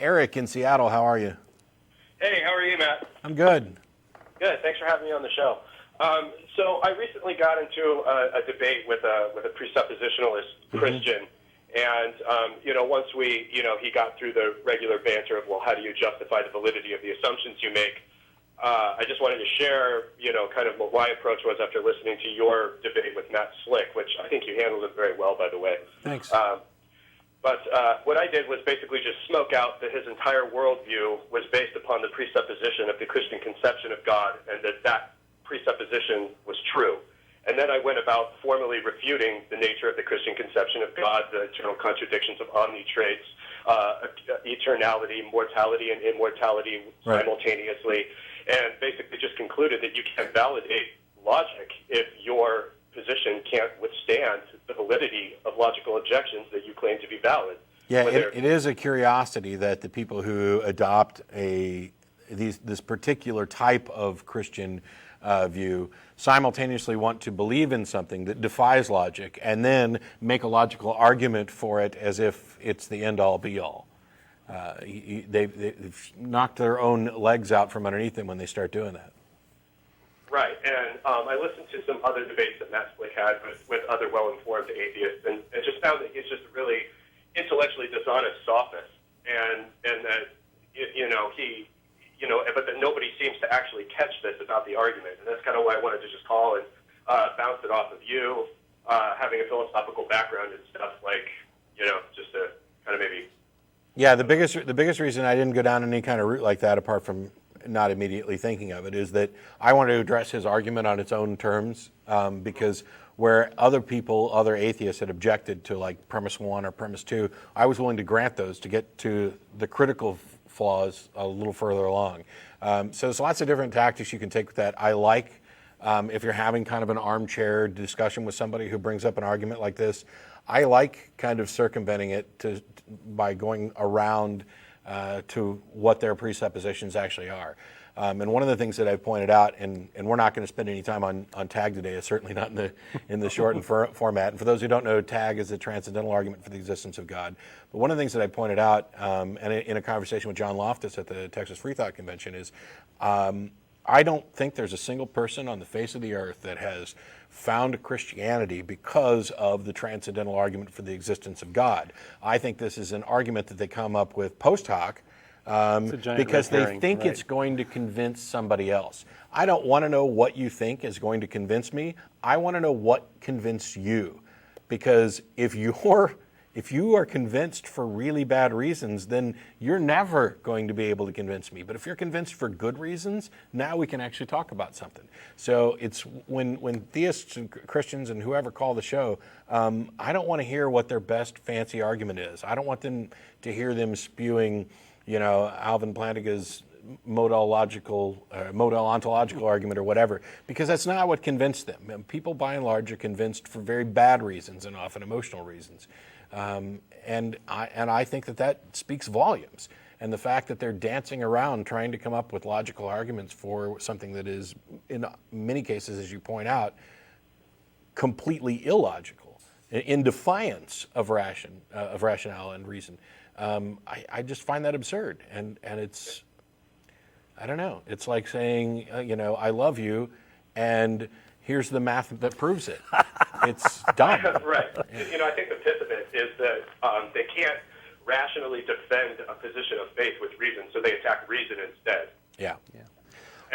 Eric in Seattle. How are you? Hey, how are you, Matt? I'm good. Good. Thanks for having me on the show. So I recently got into a debate with a presuppositionalist Christian, and once he got through the regular banter of, well, how do you justify the validity of the assumptions you make? I just wanted to share, kind of what my approach was after listening to your debate with Matt Slick, which I think you handled it very well, by the way. Thanks. But what I did was basically just smoke out that his entire worldview was based upon the presupposition of the Christian conception of God, and that presupposition was true. And then I went about formally refuting the nature of the Christian conception of God, the eternal contradictions of omni-traits, eternality, mortality, and immortality simultaneously, and basically just concluded that you can't validate logic if your position can't withstand the validity of logical objections that you claim to be valid. Yeah, it is a curiosity that the people who adopt this particular type of Christian view simultaneously want to believe in something that defies logic and then make a logical argument for it as if it's the end-all be-all. They've knocked their own legs out from underneath them when they start doing that. Right, and I listened to some other debates that Matt Slick had with other well-informed atheists, and just found that he's just a really intellectually dishonest sophist, and that but that nobody seems to actually catch this about the argument, and that's kind of why I wanted to just call and bounce it off of you, having a philosophical background and stuff, just to kind of maybe. Yeah, the biggest reason I didn't go down any kind of route like that, apart from not immediately thinking of it, is that I wanted to address his argument on its own terms, because where other atheists had objected to like premise 1 or premise 2, I was willing to grant those to get to the critical flaws a little further along. So there's lots of different tactics you can take with that. I like, if you're having kind of an armchair discussion with somebody who brings up an argument like this, I like kind of circumventing it by going around to what their presuppositions actually are. And one of the things that I've pointed out, and we're not going to spend any time on TAG today, certainly not in the shortened format. And for those who don't know, TAG is a transcendental argument for the existence of God. But one of the things that I pointed out, and in a conversation with John Loftus at the Texas Free Thought Convention, is I don't think there's a single person on the face of the earth that has found Christianity because of the transcendental argument for the existence of God. I think this is an argument that they come up with post hoc because they think it's going to convince somebody else. I don't want to know what you think is going to convince me. I want to know what convinced you. Because if you are convinced for really bad reasons, then you're never going to be able to convince me. But if you're convinced for good reasons, now we can actually talk about something. So it's when theists and Christians and whoever call the show, I don't want to hear what their best fancy argument is. I don't want them to hear them spewing, Alvin Plantinga's modal ontological argument or whatever, because that's not what convinced them. And people, by and large, are convinced for very bad reasons and often emotional reasons. And I think that speaks volumes. And the fact that they're dancing around trying to come up with logical arguments for something that is, in many cases, as you point out, completely illogical, in defiance of rationale and reason. I just find that absurd. And it's, I don't know, it's like saying, I love you, and here's the math that proves it. It's dumb. Right. I think the pith of it is that they can't rationally defend a position of faith with reason, so they attack reason instead. Yeah.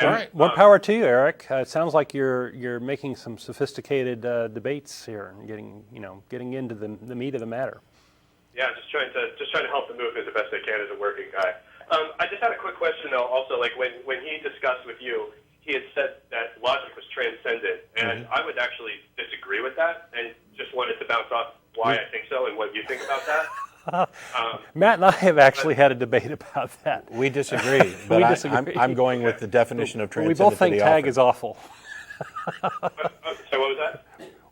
All right. More power to you, Eric. It sounds like you're making some sophisticated debates here and getting into the meat of the matter. Yeah, just trying to help the movement the best I can as a working guy. I just had a quick question though. Also, like when he discussed with you, he had said that logic was transcendent, and I would actually disagree with that, and just wanted to bounce off why I think so and what you think about that. Matt and I have actually had a debate about that. We disagree, but I'm going with the definition of transcendent. We both think TAG is awful. So what was that?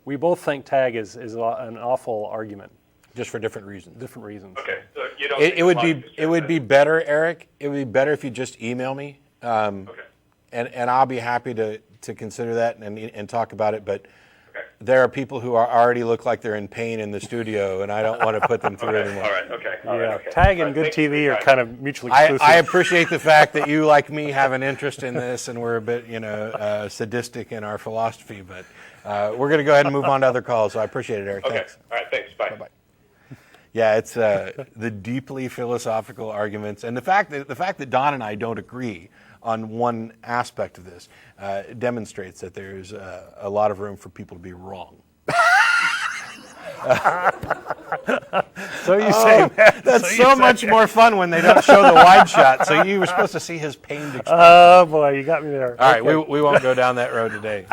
We both think TAG is an awful argument. Just for different reasons. Different reasons. Okay, so you don't. It would be better, Eric. It would be better if you just email me. Okay. And I'll be happy to consider that and talk about it. But there are people who already look like they're in pain in the studio, and I don't want to put them through Okay, anymore. all right, okay. All Yeah, right, okay. tag All and right, good thank you for TV your are time. kind of mutually exclusive. I appreciate the fact that you, like me, have an interest in this, and we're a bit, sadistic in our philosophy. But we're going to go ahead and move on to other calls. So I appreciate it, Eric. Okay, Thanks. all right, thanks. Bye. Bye-bye. Yeah, it's the deeply philosophical arguments, and the fact that Don and I don't agree on one aspect of this demonstrates that there's a lot of room for people to be wrong. So you say, man. That's so much more fun when they don't show the wide shot. So you were supposed to see his pained expression. Oh boy, you got me there. All right, Okay. we won't go down that road today.